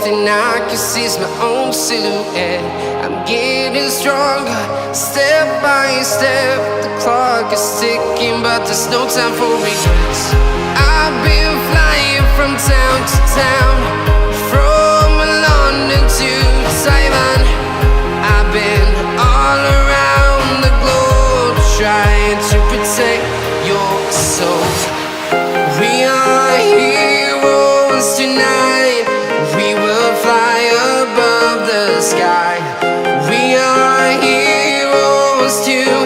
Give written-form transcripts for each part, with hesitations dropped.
thing I can see is my own silhouette. I'm getting stronger, step by step. The clock is ticking, but there's no time for regrets. I've been flying from town to town, from London to Taiwan. I've been all around the globe, trying to protect your soul. We are heroes tonight. We will fly above the sky. We are heroes tonight.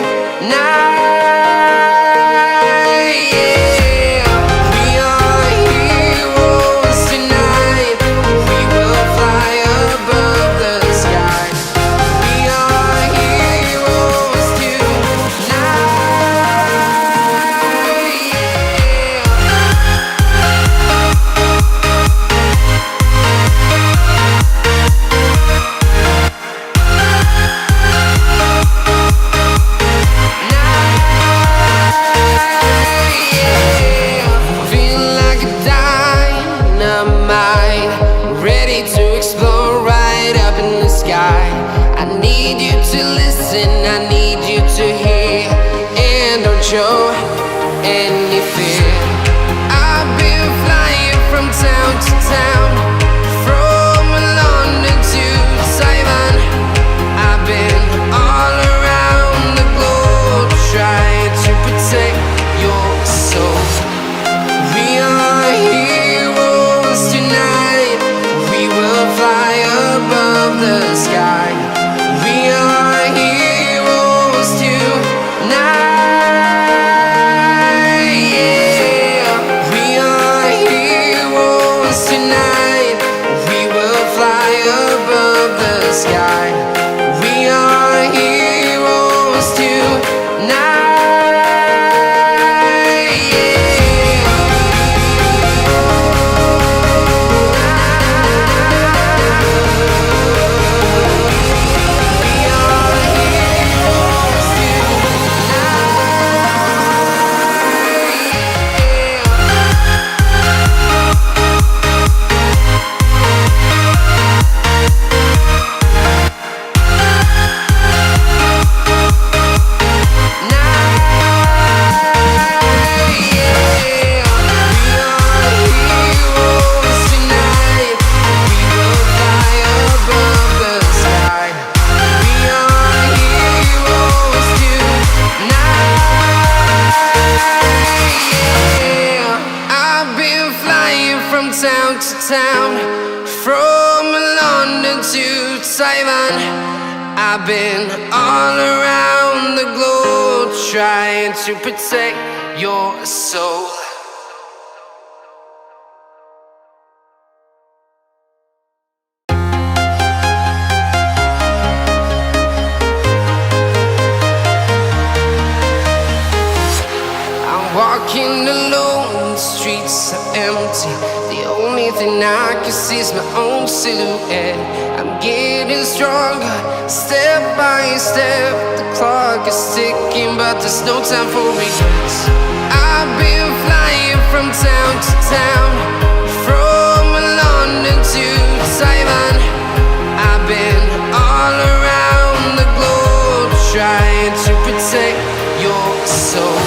Show any fear. I've been flying from town to town, from London to Taiwan. I've been all around the globe, trying to protect your soul. We are heroes tonight. We will fly above the sky. We are heroes tonight. Town to town, from London to Taiwan. I've been all around the globe, trying to protect your soul. I'm walking alone, the streets are empty. The only thing I can see is my own silhouette. I'm getting stronger, step by step. The clock is ticking, but there's no time for regrets. I've been flying from town to town, from London to Taiwan. I've been all around the globe, trying to protect your soul.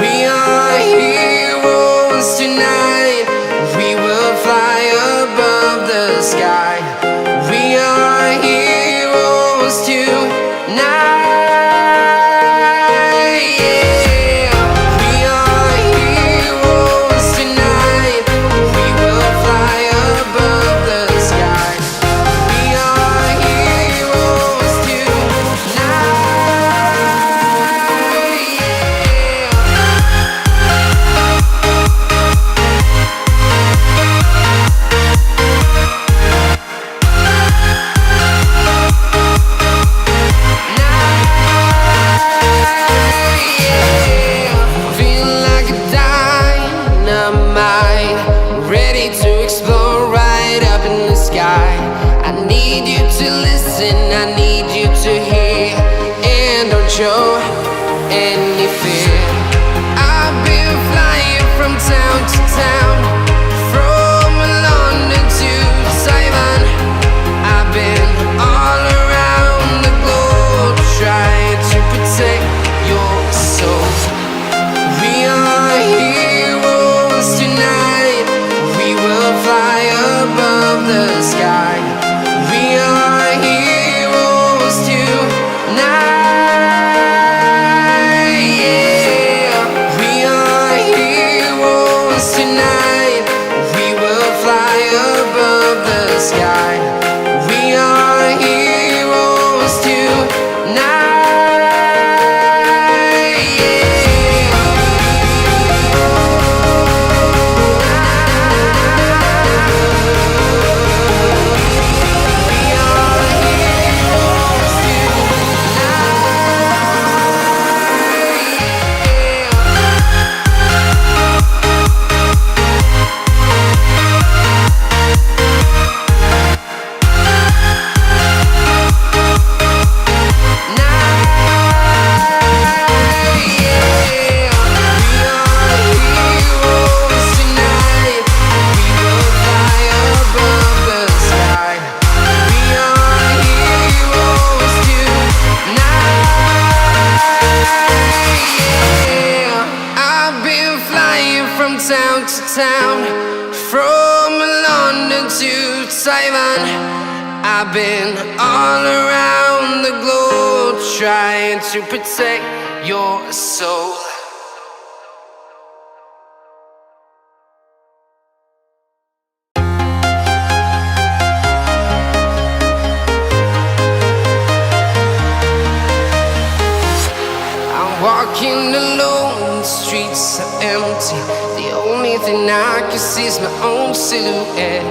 We are heroes tonight. We will fly above the sky. We are heroes tonight. We are heroes tonight. We will fly above the sky. We are heroes show any fear. I've been flying from town to town, from London to town, from London to Taiwan. I've been all around the globe trying to protect your soul. Walking alone, the streets are empty. The only thing I can see is my own silhouette.